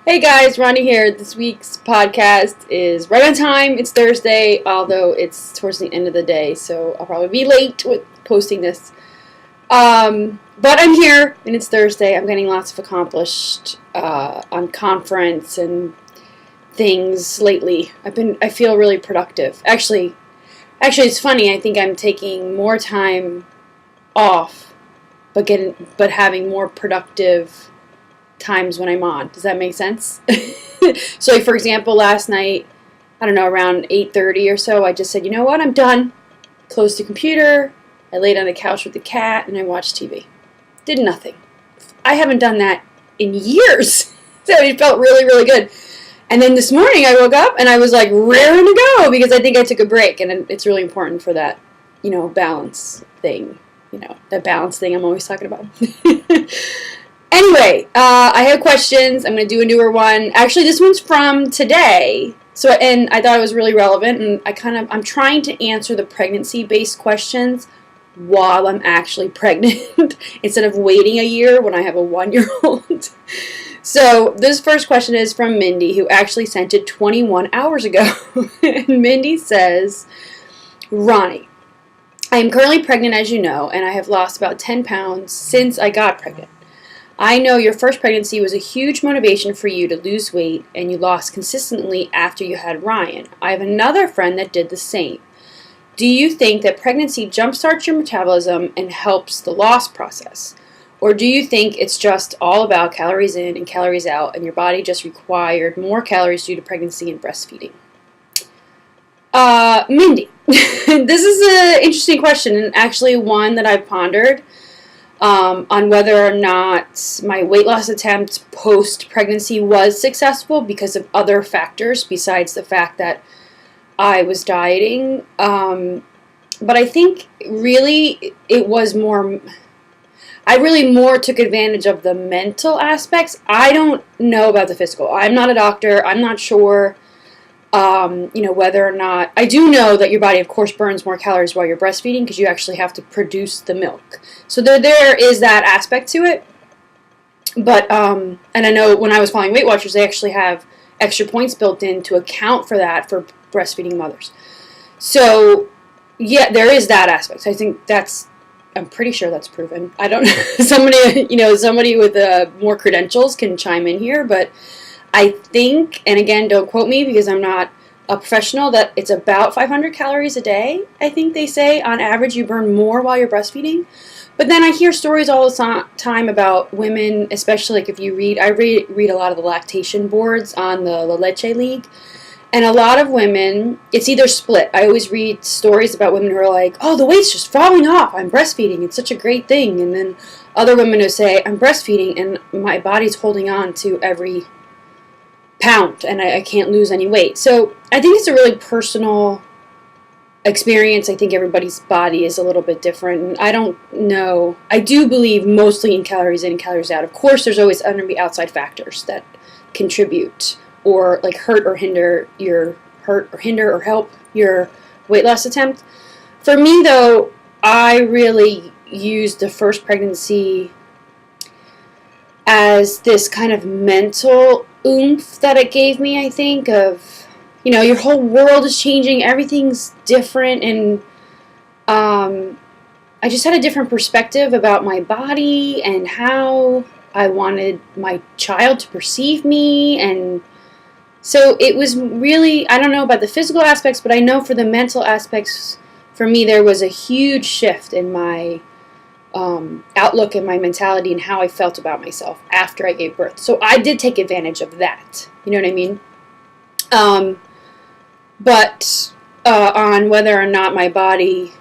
Hey guys, Roni here. This week's podcast is right on time. It's Thursday, although it's towards the end of the day, so I'll probably be late with posting this. But I'm here, and it's Thursday. I'm getting lots of accomplished on conference and things lately. I feel really productive. Actually, it's funny. I think I'm taking more time off, but having more productive times when I'm on. Does that make sense? So, like, for example, last night, I don't know, around 8:30 or so, I just said, you know what, I'm done. Closed the computer, I laid on the couch with the cat, and I watched TV. Did nothing. I haven't done that in years. So it felt really, really good. And then this morning I woke up and I was like raring to go because I think I took a break, and it's really important for that, balance thing. That balance thing I'm always talking about. Anyway, I have questions. I'm going to do a newer one. Actually, this one's from today. And I thought it was really relevant, and I'm trying to answer the pregnancy-based questions while I'm actually pregnant instead of waiting a year when I have a 1-year-old. So this first question is from Mindy, who actually sent it 21 hours ago. And Mindy says, Roni, I am currently pregnant, as you know, and I have lost about 10 pounds since I got pregnant. I know your first pregnancy was a huge motivation for you to lose weight, and you lost consistently after you had Ryan. I have another friend that did the same. Do you think that pregnancy jumpstarts your metabolism and helps the loss process? Or do you think it's just all about calories in and calories out, and your body just required more calories due to pregnancy and breastfeeding? Mindy, this is an interesting question, and actually one that I've pondered. On whether or not my weight loss attempt post-pregnancy was successful because of other factors besides the fact that I was dieting. But I think really it was more, I really more took advantage of the mental aspects. I don't know about the physical. I'm not a doctor. I'm not sure. Whether or not, I do know that your body, of course, burns more calories while you're breastfeeding because you actually have to produce the milk. So there is that aspect to it. But, and I know when I was following Weight Watchers, they actually have extra points built in to account for that for breastfeeding mothers. So, yeah, there is that aspect. So I think I'm pretty sure that's proven. I don't know. Somebody with more credentials can chime in here, but I think, and again, don't quote me because I'm not a professional, that it's about 500 calories a day. I think they say on average you burn more while you're breastfeeding. But then I hear stories all the time about women, especially like if you read, I read a lot of the lactation boards on the La Leche League. And a lot of women, it's either split. I always read stories about women who are like, oh, the weight's just falling off. I'm breastfeeding. It's such a great thing. And then other women who say, I'm breastfeeding and my body's holding on to every pound and I can't lose any weight. So I think it's a really personal experience. I think everybody's body is a little bit different. And I don't know. I do believe mostly in calories in and calories out. Of course, there's always going to be outside factors that contribute or like hurt or hinder or help your weight loss attempt. For me, though, I really used the first pregnancy as this kind of mental oomph that it gave me, I think, of, your whole world is changing, everything's different, and I just had a different perspective about my body and how I wanted my child to perceive me, and so it was really, I don't know about the physical aspects, but I know for the mental aspects, for me, there was a huge shift in my outlook and my mentality and how I felt about myself after I gave birth. So I did take advantage of that. You know what I mean? But on whether or not my body,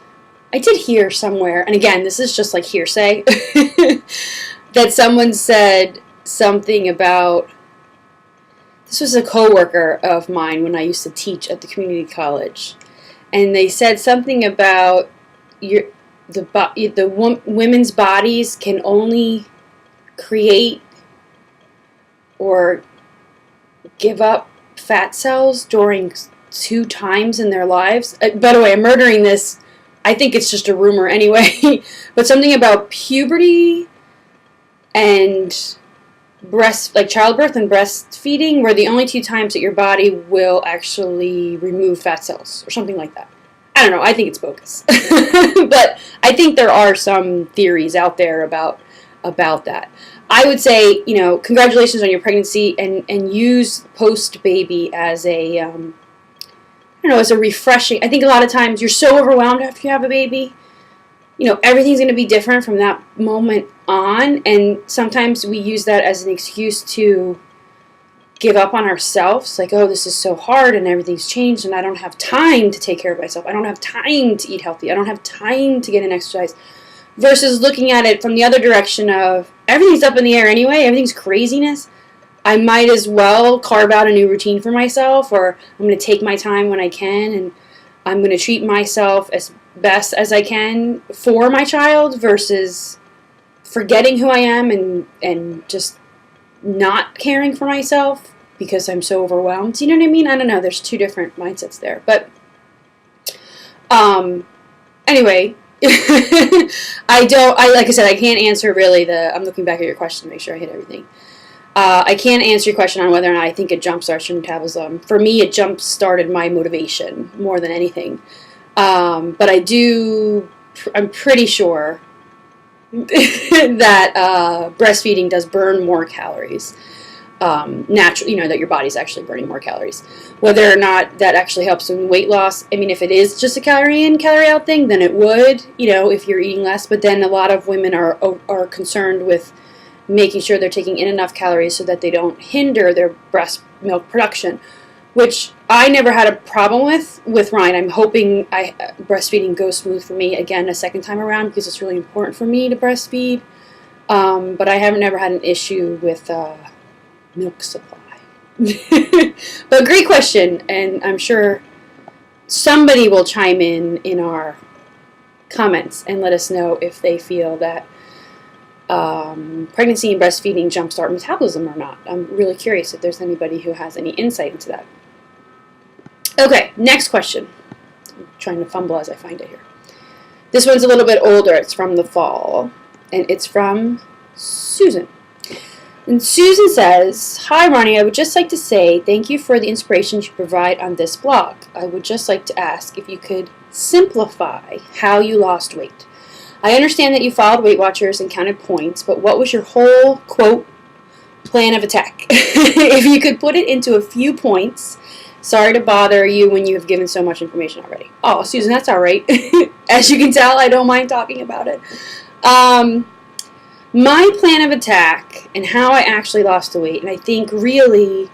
I did hear somewhere, and again, this is just like hearsay, that someone said something about, this was a coworker of mine when I used to teach at the community college, and they said something about women's bodies can only create or give up fat cells during 2 times in their lives. By the way, I'm murdering this. I think it's just a rumor anyway. But something about puberty and childbirth and breastfeeding were the only two times that your body will actually remove fat cells or something like that. I don't know. I think it's bogus. But I think there are some theories out there about that. I would say, congratulations on your pregnancy, and use post-baby as as a refreshing. I think a lot of times you're so overwhelmed after you have a baby. Everything's going to be different from that moment on, and sometimes we use that as an excuse to give up on ourselves, like, oh, this is so hard and everything's changed and I don't have time to take care of myself. I don't have time to eat healthy. I don't have time to get an exercise. Versus looking at it from the other direction of everything's up in the air anyway, everything's craziness. I might as well carve out a new routine for myself, or I'm going to take my time when I can, and I'm going to treat myself as best as I can for my child versus forgetting who I am and just not caring for myself because I'm so overwhelmed. You know what I mean? I don't know. There's two different mindsets there. But anyway, like I said, I can't answer really I'm looking back at your question to make sure I hit everything. I can't answer your question on whether or not I think it jumpstarts your metabolism. For me, it jump-started my motivation more than anything. But I'm pretty sure that breastfeeding does burn more calories. Naturally, that your body's actually burning more calories. Whether or not that actually helps in weight loss, I mean, if it is just a calorie in, calorie out thing, then it would, if you're eating less. But then a lot of women are concerned with making sure they're taking in enough calories so that they don't hinder their breast milk production, which I never had a problem with Ryan. I'm hoping breastfeeding goes smooth for me again a second time around because it's really important for me to breastfeed. But I haven't never had an issue with milk supply. But great question, and I'm sure somebody will chime in our comments and let us know if they feel that pregnancy and breastfeeding jumpstart metabolism or not. I'm really curious if there's anybody who has any insight into that. Okay, next question. I'm trying to fumble as I find it here. This one's a little bit older. It's from the fall, and it's from Susan. And Susan says, "Hi, Roni. I would just like to say thank you for the inspiration you provide on this blog. I would just like to ask if you could simplify how you lost weight. I understand that you followed Weight Watchers and counted points, but what was your whole, quote, plan of attack? If you could put it into a few points. Sorry to bother you when you have given so much information already." Oh, Susan, that's all right. As you can tell, I don't mind talking about it. My plan of attack and how I actually lost the weight, and I think really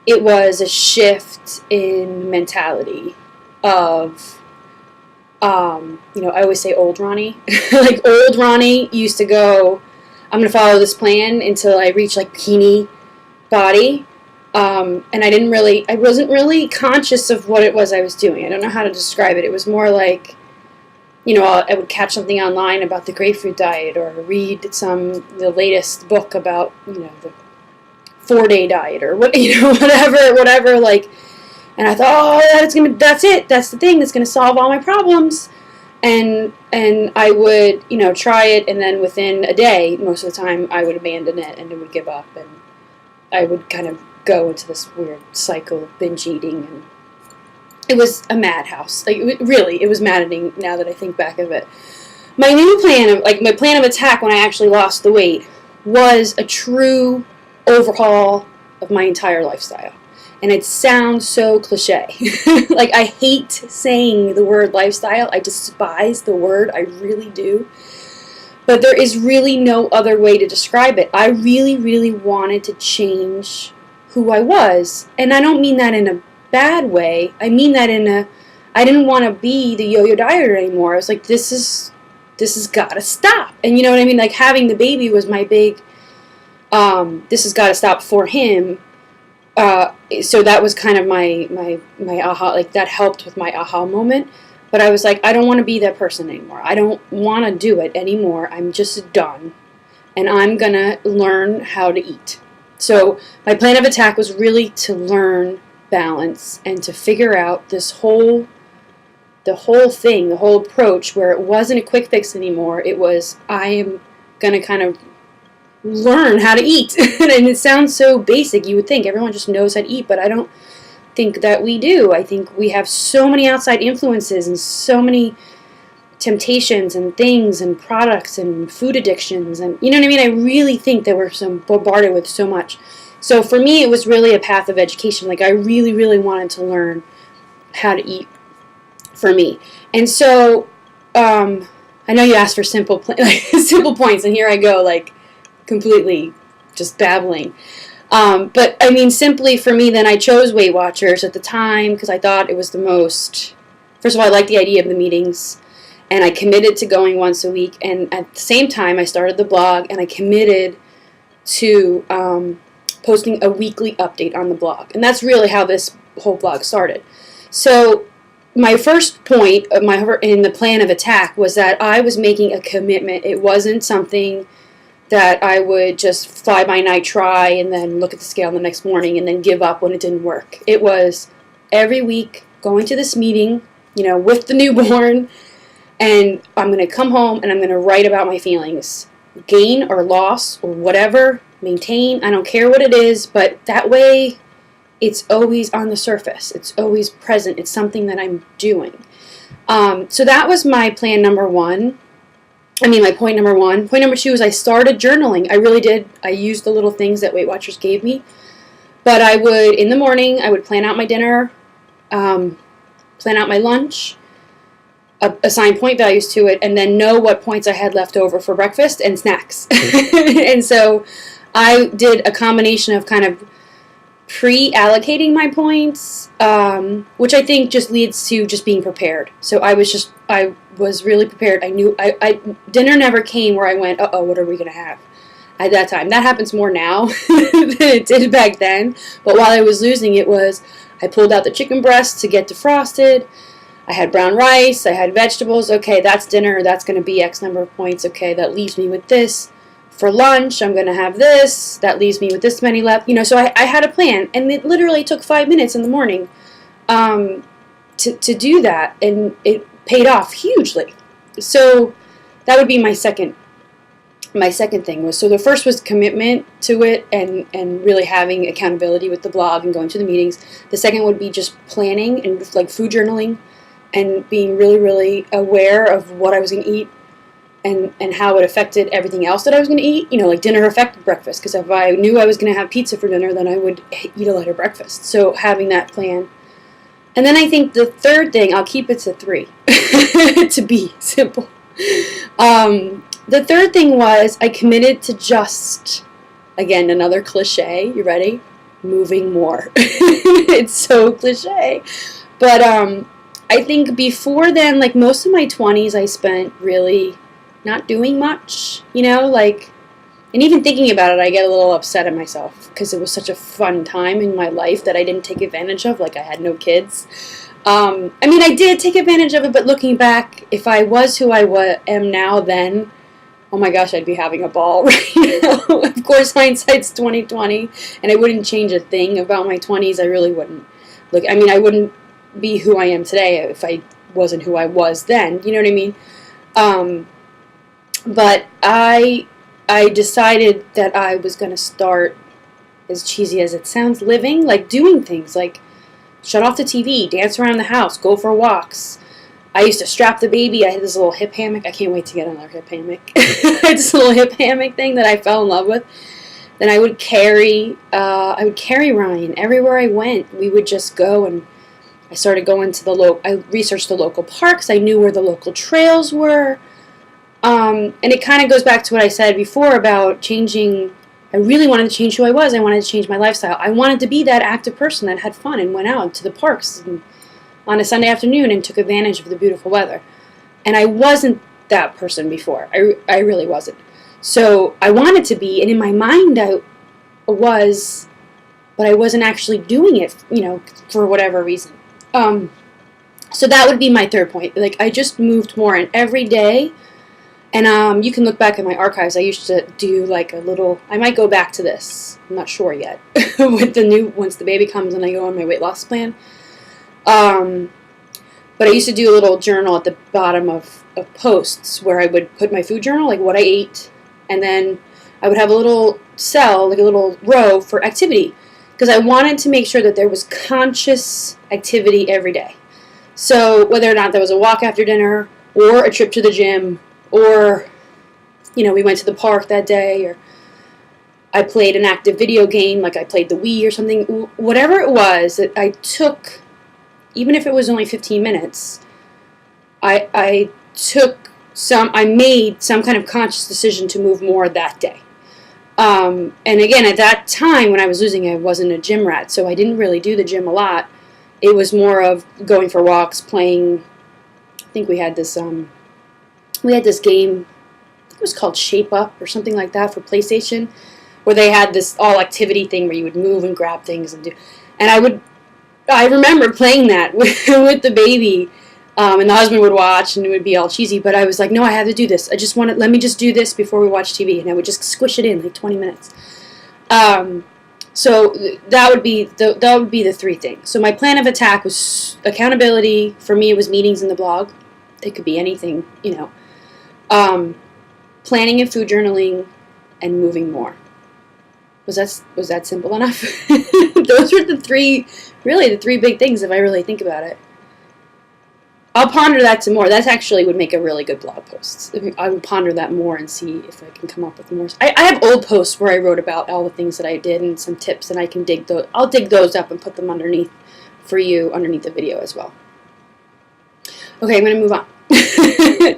it was a shift in mentality of, I always say old Roni. Like old Roni used to go, I'm going to follow this plan until I reach like bikini body. And I wasn't really conscious of what it was I was doing. I don't know how to describe it. It was more like, I would catch something online about the grapefruit diet or read the latest book about, the 4-day diet or whatever, like, and I thought, oh, that's it. That's the thing that's going to solve all my problems. And I would, try it, and then within a day, most of the time, I would abandon it and it would give up, and I would kind of go into this weird cycle of binge eating, and it was a madhouse. Like, it was maddening now that I think back of it. My new plan, my plan of attack when I actually lost the weight was a true overhaul of my entire lifestyle. And it sounds so cliche. Like, I hate saying the word lifestyle. I despise the word. I really do. But there is really no other way to describe it. I really, really wanted to change who I was. And I don't mean that in a bad way. I mean that I didn't want to be the yo-yo dieter anymore. I was like, this has got to stop. And you know what I mean? Like, having the baby was my big, this has got to stop for him. So that was kind of my aha, like that helped with my aha moment. But I was like, I don't want to be that person anymore. I don't want to do it anymore. I'm just done. And I'm going to learn how to eat. So my plan of attack was really to learn balance and to figure out the whole approach where it wasn't a quick fix anymore. It was, I am going to kind of learn how to eat. And it sounds so basic. You would think everyone just knows how to eat, but I don't think that we do. I think we have so many outside influences and so many temptations and things and products and food addictions, and you know what I mean? I really think that we're bombarded with so much. So for me, it was really a path of education. Like I really, really wanted to learn how to eat for me. And so I know you asked for simple points, and here I go, like completely just babbling. But I mean, simply for me, then I chose Weight Watchers at the time because I thought it was the most. First of all, I liked the idea of the meetings, and I committed to going once a week. And at the same time, I started the blog, and I committed to posting a weekly update on the blog. And that's really how this whole blog started. So my first point of in the plan of attack was that I was making a commitment. It wasn't something that I would just fly by night try and then look at the scale the next morning and then give up when it didn't work. It was every week going to this meeting, with the newborn, and I'm going to come home and I'm going to write about my feelings. Gain or loss or whatever, maintain, I don't care what it is, but that way it's always on the surface. It's always present. It's something that I'm doing. So that was my plan number one. My point number one. Point number two is I started journaling. I really did. I used the little things that Weight Watchers gave me. But I would, in the morning, I would plan out my dinner, plan out my lunch, assign point values to it, and then know what points I had left over for breakfast and snacks. And so I did a combination of kind of pre-allocating my points, which I think just leads to just being prepared. So I was really prepared. I knew dinner never came where I went, uh-oh, what are we going to have at that time? That happens more now than it did back then. But while I was losing, I pulled out the chicken breast to get defrosted. I had brown rice. I had vegetables. Okay, that's dinner. That's going to be X number of points. Okay, that leaves me with this. For lunch, I'm going to have this. That leaves me with this many left. So I had a plan. And it literally took 5 minutes in the morning to do that. And it paid off hugely. So that would be my second thing was, so the first was commitment to it and really having accountability with the blog and going to the meetings. The second would be just planning and like food journaling and being really, really aware of what I was going to eat and how it affected everything else that I was going to eat. Like dinner affected breakfast, because if I knew I was going to have pizza for dinner, then I would eat a lighter breakfast. So having that plan. And then I think the third thing, I'll keep it to 3 to be simple. The third thing was I committed to just, again, another cliche, you ready? Moving more. It's so cliche. But I think before then, like most of my 20s, I spent really not doing much, and even thinking about it, I get a little upset at myself because it was such a fun time in my life that I didn't take advantage of. Like I had no kids. I did take advantage of it, but looking back, if I was who I am now then, oh my gosh, I'd be having a ball right now. Of course, hindsight's 20/20, and I wouldn't change a thing about my 20s. I really wouldn't. I wouldn't be who I am today if I wasn't who I was then. You know what I mean? But I decided that I was going to start, as cheesy as it sounds, living, like doing things, like shut off the TV, dance around the house, go for walks. I used to strap the baby. I had this little hip hammock. I can't wait to get another hip hammock. I had this little hip hammock thing that I fell in love with. Then I would carry Ryan everywhere I went. We would just go, and I started going to I researched the local parks. I knew where the local trails were. And it kind of goes back to what I said before about changing. I really wanted to change who I was. I wanted to change my lifestyle. I wanted to be that active person that had fun and went out to the parks on a Sunday afternoon and took advantage of the beautiful weather. And I wasn't that person before. I really wasn't. So I wanted to be, and in my mind I was, but I wasn't actually doing it, for whatever reason. So that would be my third point. Like I just moved more, and every day. And you can look back at my archives. I used to do like a little, I might go back to this. I'm not sure yet. Once the baby comes and I go on my weight loss plan. But I used to do a little journal at the bottom of posts where I would put my food journal, like what I ate. And then I would have a little cell, like a little row for activity, because I wanted to make sure that there was conscious activity every day. So whether or not there was a walk after dinner, or a trip to the gym, or, we went to the park that day, or I played an active video game, like I played the Wii or something, whatever it was that I took, even if it was only 15 minutes, I made some kind of conscious decision to move more that day. And again, at that time when I was losing, I wasn't a gym rat, so I didn't really do the gym a lot. It was more of going for walks, playing. I think we had this game. It was called Shape Up or something like that for PlayStation, where they had this all activity thing where you would move and grab things and do. And I remember playing that with the baby, and the husband would watch, and it would be all cheesy. But I was like, no, I have to do this. Let me just do this before we watch TV, and I would just squish it in like 20 minutes. So that would be the three things. So my plan of attack was accountability. For me, it was meetings in the blog. It could be anything, planning and food journaling, and moving more. Was that simple enough? Those were the three big things if I really think about it. I'll ponder that some more. That actually would make a really good blog post. I would ponder that more and see if I can come up with more. I have old posts where I wrote about all the things that I did and some tips, and I can dig those. I'll dig those up and put them underneath for you underneath the video as well. Okay, I'm going to move on.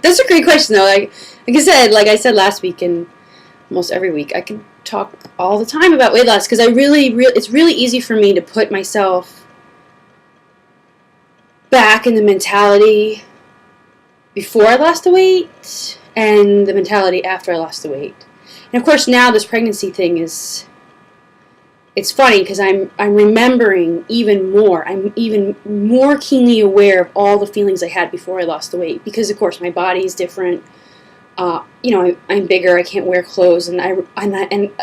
That's a great question, though. Like I said last week and almost every week, I can talk all the time about weight loss because it's really easy for me to put myself back in the mentality before I lost the weight and the mentality after I lost the weight. And of course now this pregnancy thing it's funny because I'm remembering even more. I'm even more keenly aware of all the feelings I had before I lost the weight because of course my body is different. I'm bigger. I can't wear clothes, and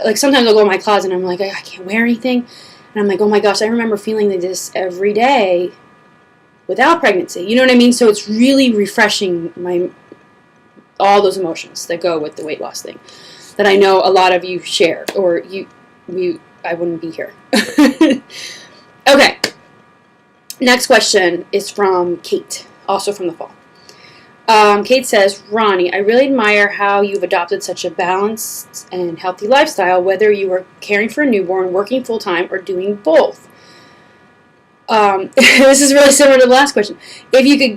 like sometimes I'll go in my closet and I'm like I can't wear anything, and I'm like, oh my gosh, I remember feeling like this every day without pregnancy. You know what I mean? So it's really refreshing all those emotions that go with the weight loss thing that I know a lot of you share, or I wouldn't be here. Okay. Next question is from Kate, also from the fall. Kate says, Roni, I really admire how you've adopted such a balanced and healthy lifestyle, whether you are caring for a newborn, working full-time, or doing both. This is really similar to the last question. If you could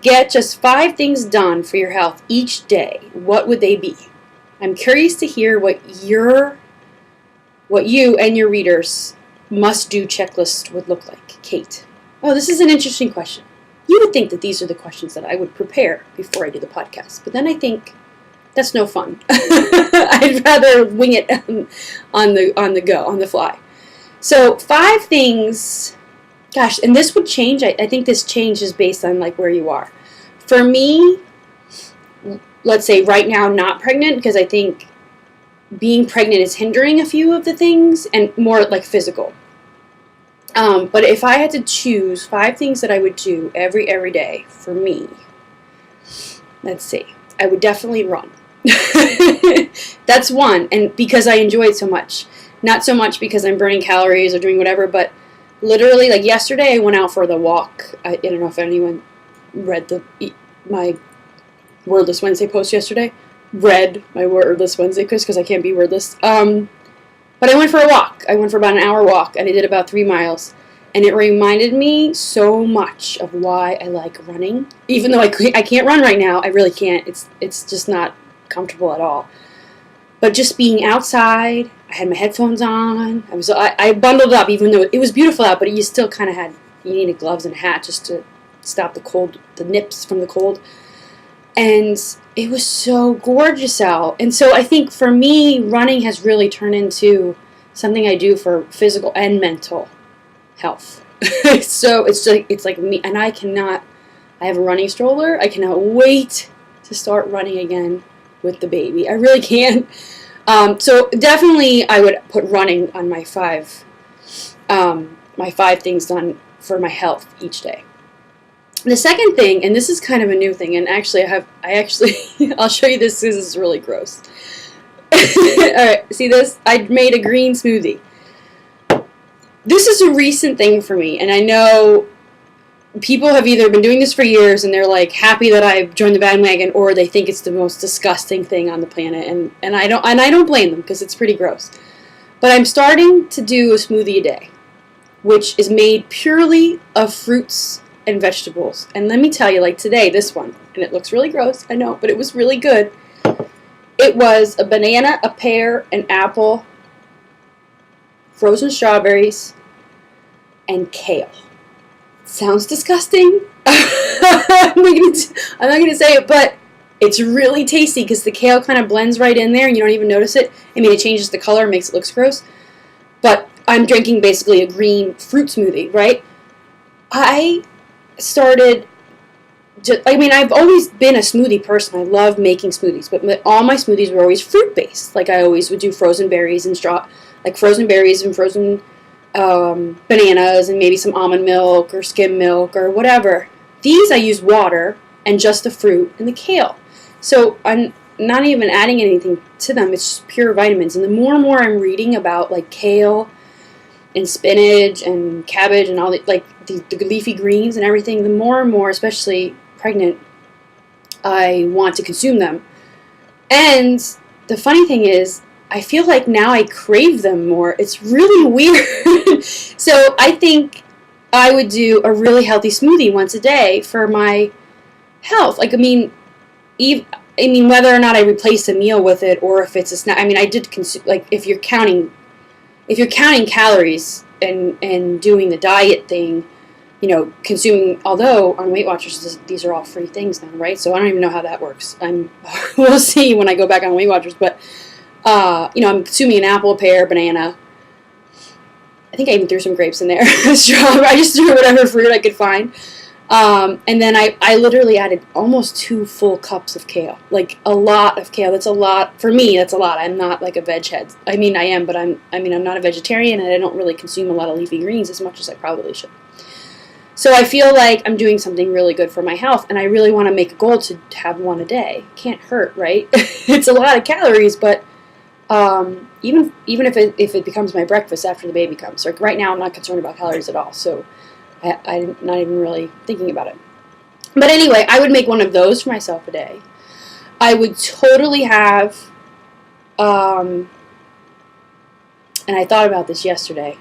get just 5 things done for your health each day, what would they be? I'm curious to hear what you and your readers must-do checklist would look like. Kate. Oh, this is an interesting question. You would think that these are the questions that I would prepare before I do the podcast, but then I think that's no fun. I'd rather wing it on the go, on the fly. So 5 things. Gosh, and this would change. I think this change is based on like where you are. For me, let's say right now not pregnant, because I think being pregnant is hindering a few of the things, and more like physical. But if I had to choose 5 things that I would do every day for me, let's see, I would definitely run. That's one, and because I enjoy it so much. Not so much because I'm burning calories or doing whatever, but literally, like yesterday, I went out for the walk. I don't know if anyone read my Wordless Wednesday post yesterday. Read my Wordless Wednesday post because I can't be wordless. But I went for a walk. I went for about an hour walk, and I did about 3 miles. And it reminded me so much of why I like running. Even though I can't run right now, I really can't. It's just not comfortable at all. But just being outside, I had my headphones on. I bundled up, even though it was beautiful out, but you still kind of you needed gloves and a hat just to stop the cold, the nips from the cold. And it was so gorgeous out. And so I think for me, running has really turned into something I do for physical and mental health. So it's like me, and I have a running stroller. I cannot wait to start running again with the baby. I really can't. So definitely I would put running on my 5 things done for my health each day. The second thing, and this is kind of a new thing, and actually I'll show you this. This is really gross. Alright, see this? I made a green smoothie. This is a recent thing for me, and I know people have either been doing this for years and they're like happy that I've joined the bandwagon, or they think it's the most disgusting thing on the planet, and I don't blame them because it's pretty gross. But I'm starting to do a smoothie a day, which is made purely of fruits and vegetables. And let me tell you, like today, this one, and it looks really gross, I know, but it was really good. It was a banana, a pear, an apple, frozen strawberries, and kale. Sounds disgusting. I'm not going to say it, but it's really tasty because the kale kind of blends right in there and you don't even notice it. I mean, it changes the color, makes it look gross. But I'm drinking basically a green fruit smoothie, right? I've always been a smoothie person. I love making smoothies, but all my smoothies were always fruit-based. Like I always would do frozen berries and frozen bananas and maybe some almond milk or skim milk or whatever. These I use water and just the fruit and the kale. So I'm not even adding anything to them. It's just pure vitamins. And the more and more I'm reading about like kale and spinach and cabbage and all the leafy greens and everything, the more and more, especially pregnant, I want to consume them. And the funny thing is, I feel like now I crave them more. It's really weird. So I think I would do a really healthy smoothie once a day for my health. Like, whether or not I replace a meal with it or if it's a snack. I mean, I did consume, like, if you're counting calories and doing the diet thing, consuming, although on Weight Watchers, these are all free things now, right? So I don't even know how that works. We'll see when I go back on Weight Watchers, but I'm consuming an apple, a pear, banana. I think I even threw some grapes in there. I just threw whatever fruit I could find. And then I literally added almost 2 full cups of kale. Like a lot of kale. That's a lot. For me, that's a lot. I'm not like a veg head. I mean, I am, but I'm not a vegetarian and I don't really consume a lot of leafy greens as much as I probably should. So I feel like I'm doing something really good for my health, and I really want to make a goal to have one a day. Can't hurt, right? It's a lot of calories, but even if it becomes my breakfast after the baby comes. Like right now, I'm not concerned about calories at all, so I'm not even really thinking about it. But anyway, I would make one of those for myself a day. I would totally have, and I thought about this yesterday.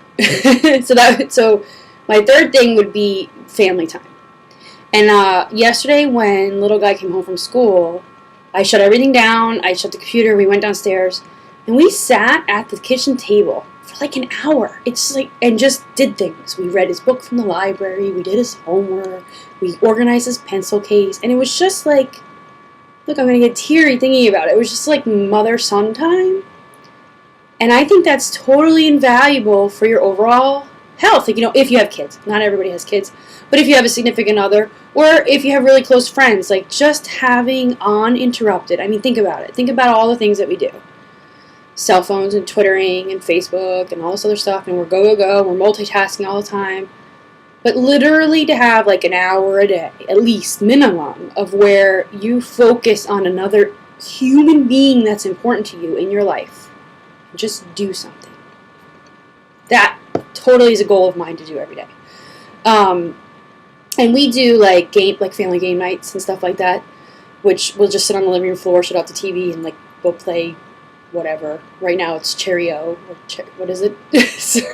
So my third thing would be family time. And yesterday when little guy came home from school, I shut everything down. I shut the computer. We went downstairs. And we sat at the kitchen table for like an hour. And just did things. We read his book from the library. We did his homework. We organized his pencil case. And it was just like, look, I'm going to get teary thinking about it. It was just like mother-son time. And I think that's totally invaluable for your overall health. Like, if you have kids. Not everybody has kids. But if you have a significant other, or if you have really close friends, like just having uninterrupted. I mean, think about it. Think about all the things that we do. Cell phones and Twittering and Facebook and all this other stuff, and we're go, we're multitasking all the time. But literally to have like an hour a day, at least minimum, of where you focus on another human being that's important to you in your life. Just do something. That totally is a goal of mine to do every day. And we do like family game nights and stuff like that, which we'll just sit on the living room floor, shut off the TV, and like we'll play whatever. Right now it's Cheerio. What is it?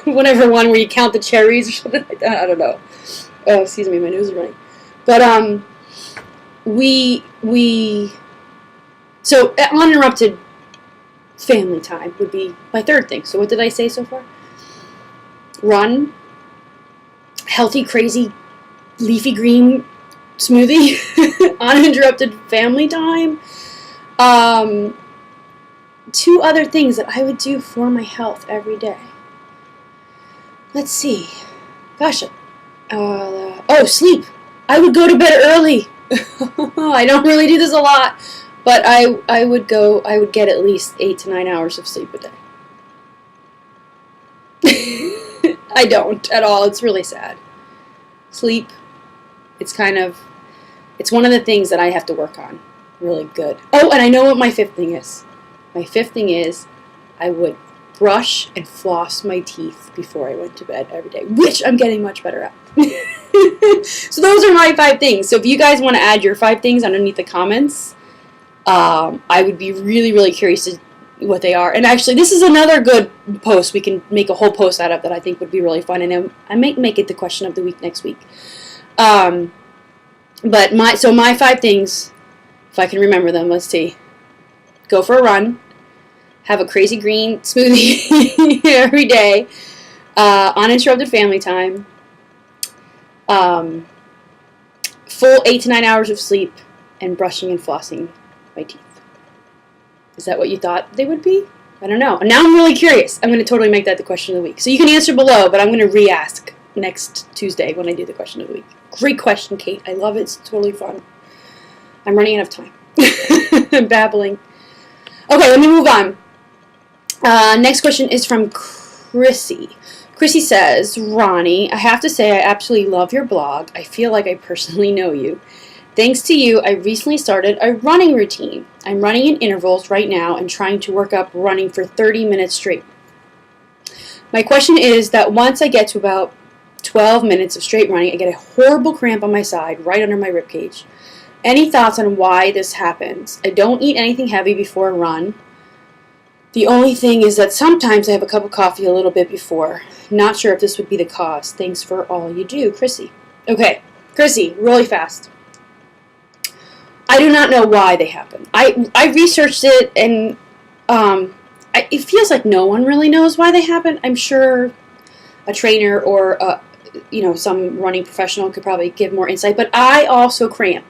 Whatever one where you count the cherries or something like that. I don't know. Oh, excuse me, my nose is running. But so uninterrupted family time would be my third thing. So what did I say so far? Run. Healthy, crazy, leafy green smoothie. Uninterrupted family time. 2 other things that I would do for my health every day. Let's see. Gosh. Sleep. I would go to bed early. I don't really do this a lot, but I would get at least 8 to 9 hours of sleep a day. I don't at all. It's really sad. Sleep. It's one of the things that I have to work on really good. Oh, and I know what my 5th thing is. My fifth thing is I would brush and floss my teeth before I went to bed every day, which I'm getting much better at. So those are my 5 things. So if you guys want to add your 5 things underneath the comments, I would be really, really curious to what they are. And actually, this is another good post we can make a whole post out of that I think would be really fun. And I might make it the question of the week next week. But my 5 things, if I can remember them, let's see. Go for a run. Have a crazy green smoothie every day. Uninterrupted family time. Full 8 to 9 hours of sleep. And brushing and flossing my teeth. Is that what you thought they would be? I don't know. Now I'm really curious. I'm going to totally make that the question of the week. So you can answer below, but I'm going to re-ask next Tuesday when I do the question of the week. Great question, Kate. I love it. It's totally fun. I'm running out of time. I'm babbling. Okay, let me move on. Next question is from Chrissy. Chrissy says, Roni, I have to say I absolutely love your blog. I feel like I personally know you. Thanks to you, I recently started a running routine. I'm running in intervals right now and trying to work up running for 30 minutes straight. My question is that once I get to about 12 minutes of straight running, I get a horrible cramp on my side, right under my ribcage. Any thoughts on why this happens? I don't eat anything heavy before a run. The only thing is that sometimes I have a cup of coffee a little bit before. Not sure if this would be the cause. Thanks for all you do, Chrissy. Okay, Chrissy, really fast. I do not know why they happen. I researched it, and it feels like no one really knows why they happen. I'm sure a trainer or some running professional could probably give more insight. But I also cramp.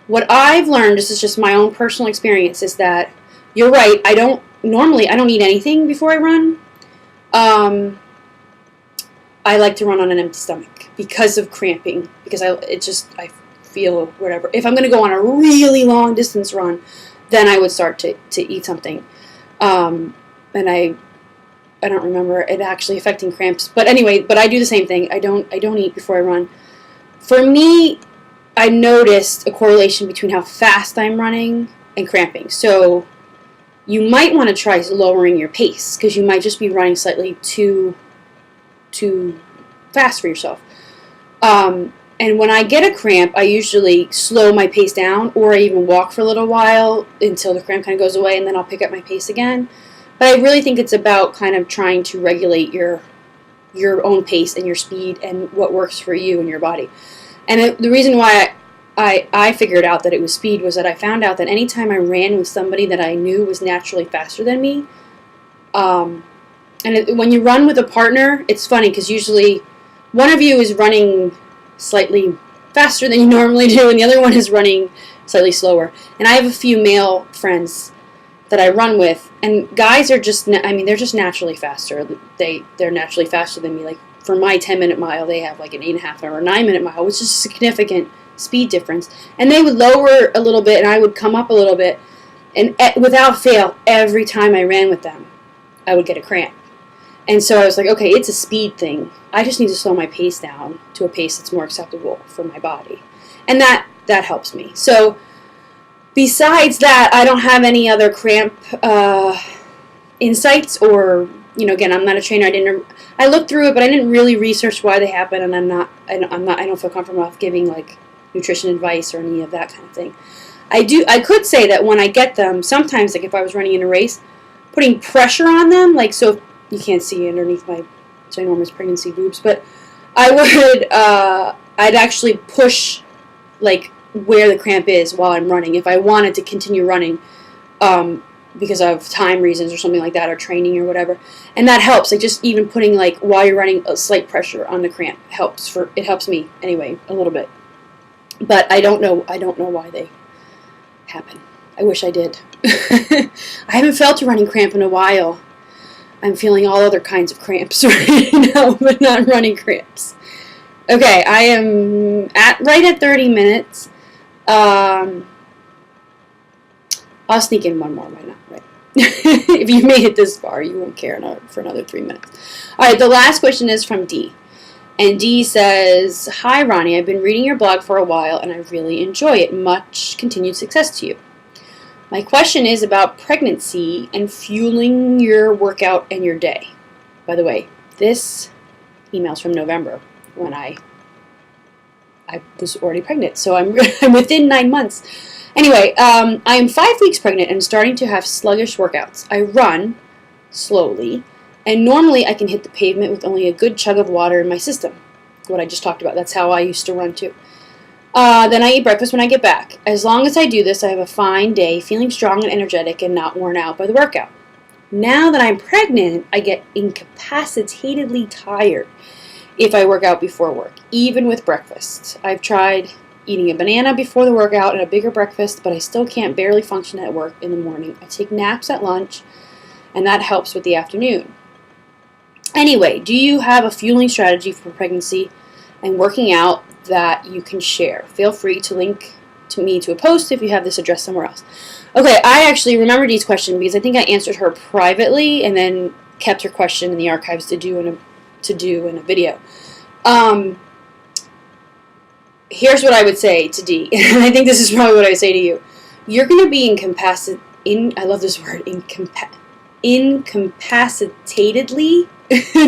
What I've learned, this is just my own personal experience, is that you're right. I don't eat anything before I run. I like to run on an empty stomach because of cramping. Because I feel whatever. If I'm going to go on a really long distance run, then I would start to eat something. And I don't remember it actually affecting cramps. But anyway, I do the same thing. I don't eat before I run. For me, I noticed a correlation between how fast I'm running and cramping. So you might want to try lowering your pace because you might just be running slightly too fast for yourself. And when I get a cramp, I usually slow my pace down, or I even walk for a little while until the cramp kind of goes away, and then I'll pick up my pace again. But I really think it's about kind of trying to regulate your own pace and your speed and what works for you and your body. And the reason why I figured out that it was speed was that I found out that anytime I ran with somebody that I knew was naturally faster than me, when you run with a partner, it's funny because usually one of you is running slightly faster than you normally do, and the other one is running slightly slower. And I have a few male friends that I run with, and guys are they're just naturally faster. They're naturally faster than me. Like for my 10-minute mile, they have like an 8.5 or 9-minute mile, which is a significant speed difference. And they would lower a little bit, and I would come up a little bit, and without fail, every time I ran with them, I would get a cramp. And so I was like, okay, it's a speed thing. I just need to slow my pace down to a pace that's more acceptable for my body. And that helps me. So besides that, I don't have any other cramp insights or, again, I'm not a trainer. I looked through it, but I didn't really research why they happen, and I don't feel comfortable enough giving like nutrition advice or any of that kind of thing. I could say that when I get them, sometimes like if I was running in a race, putting pressure on them, like so you can't see underneath my ginormous pregnancy boobs, but I would, I'd actually push, like, where the cramp is while I'm running, if I wanted to continue running, because of time reasons or something like that, or training or whatever, and that helps, like, just even putting, like, while you're running, a slight pressure on the cramp it helps me, anyway, a little bit, but I don't know why they happen. I wish I did. I haven't felt a running cramp in a while. I'm feeling all other kinds of cramps right now, but not running cramps. Okay, I am right at 30 minutes. I'll sneak in one more, why not? Right? If you made it this far, you won't care for another 3 minutes. All right, the last question is from Dee. And Dee says, Hi, Roni. I've been reading your blog for a while, and I really enjoy it. Much continued success to you. My question is about pregnancy and fueling your workout and your day. By the way, this email's from November when I was already pregnant, so I'm within 9 months. Anyway, I'm 5 weeks pregnant and starting to have sluggish workouts. I run slowly, and normally I can hit the pavement with only a good chug of water in my system. What I just talked about. That's how I used to run too. Then I eat breakfast when I get back. As long as I do this, I have a fine day, feeling strong and energetic and not worn out by the workout. Now that I'm pregnant, I get incapacitatedly tired if I work out before work, even with breakfast. I've tried eating a banana before the workout and a bigger breakfast, but I still can't barely function at work in the morning. I take naps at lunch, and that helps with the afternoon. Anyway, do you have a fueling strategy for pregnancy and working out that you can share? Feel free to link to me to a post if you have this addressed somewhere else. Okay, I actually remember Dee's question because I think I answered her privately and then kept her question in the archives to do in a video. Here's what I would say to Dee, and I think this is probably what I say to you. You're going to be I love this word, incapacitatedly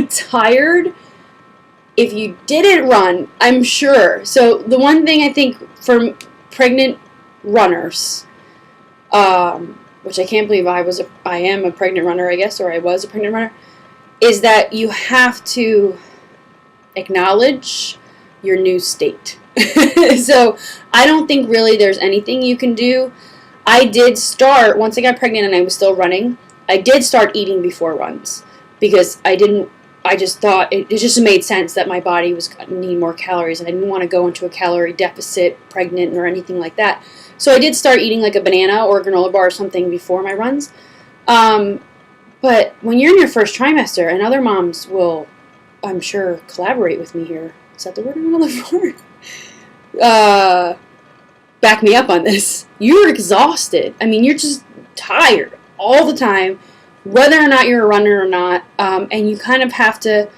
tired if you didn't run, I'm sure. So the one thing I think for pregnant runners, which I can't believe I am a pregnant runner, I guess, or I was a pregnant runner, is that you have to acknowledge your new state. So I don't think really there's anything you can do. I did start, once I got pregnant and I was still running, I did start eating before runs because I just thought it just made sense that my body was going to need more calories and I didn't want to go into a calorie deficit pregnant or anything like that. So I did start eating like a banana or a granola bar or something before my runs. But when you're in your first trimester, and other moms will, I'm sure, collaborate with me here. Is that the word I'm looking for? Back me up on this. You're exhausted. I mean, you're just tired all the time, whether or not you're a runner or not, and you kind of have to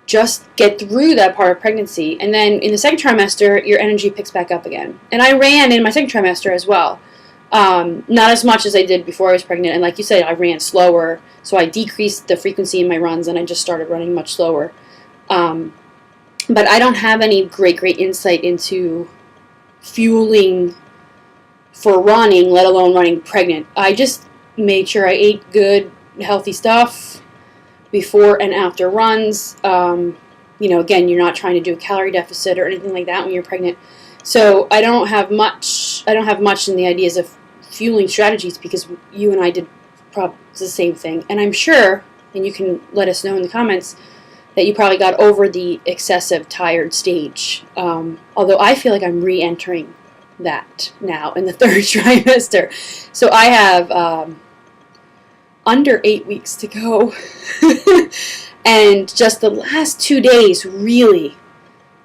just get through that part of pregnancy. And then in the second trimester, your energy picks back up again. And I ran in my second trimester as well. Not as much as I did before I was pregnant. And like you said, I ran slower, so I decreased the frequency in my runs, and I just started running much slower. But I don't have any great insight into fueling for running, let alone running pregnant. I just made sure I ate good, healthy stuff before and after runs. Again, you're not trying to do a calorie deficit or anything like that when you're pregnant. So I don't have much in the ideas of fueling strategies because you and I did probably the same thing. And I'm sure, and you can let us know in the comments, that you probably got over the excessive tired stage. Although I feel like I'm re-entering that now in the third trimester. So I have under 8 weeks to go. And just the last 2 days, really,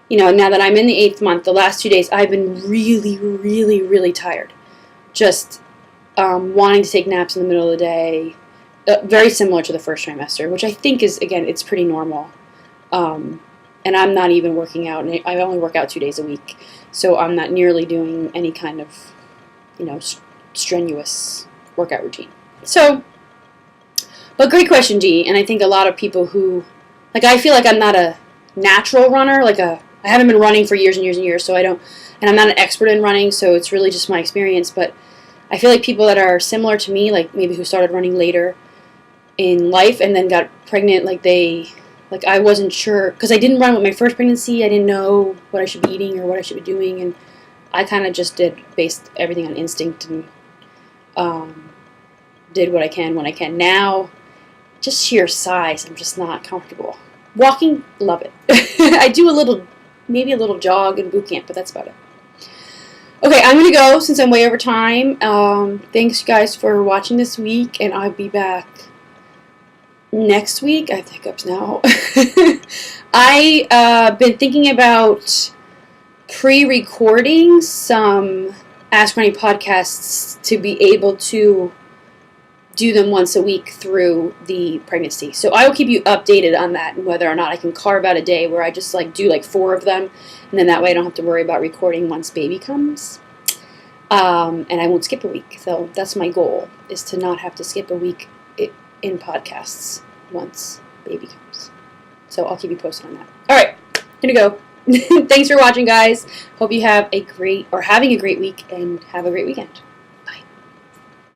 now that I'm in the 8th month, the last 2 days, I've been really tired. Just wanting to take naps in the middle of the day. Very similar to the first trimester, which I think is, again, it's pretty normal. And I'm not even working out. I only work out 2 days a week. So I'm not nearly doing any kind of, strenuous workout routine. So, but great question, G. And I think a lot of people who, I feel like I'm not a natural runner. I haven't been running for years and years and years, so and I'm not an expert in running, so it's really just my experience. But I feel like people that are similar to me, maybe who started running later in life and then got pregnant, I wasn't sure, because I didn't run with my first pregnancy. I didn't know what I should be eating or what I should be doing, and I kind of just based everything on instinct and did what I can when I can. Now, just sheer size, I'm just not comfortable. Walking, love it. I do maybe a little jog in boot camp, but that's about it. Okay, I'm going to go since I'm way over time. Thanks, guys, for watching this week, and I'll be back next week. I have hiccups now. I've been thinking about pre-recording some Ask Roni podcasts to be able to do them once a week through the pregnancy. So I will keep you updated on that and whether or not I can carve out a day where I just do 4 of them, and then that way I don't have to worry about recording once baby comes. And I won't skip a week. So that's my goal, is to not have to skip a week in podcasts once baby comes. So I'll keep you posted on that. All right, gonna go. Thanks for watching, guys. Hope you have having a great week and have a great weekend.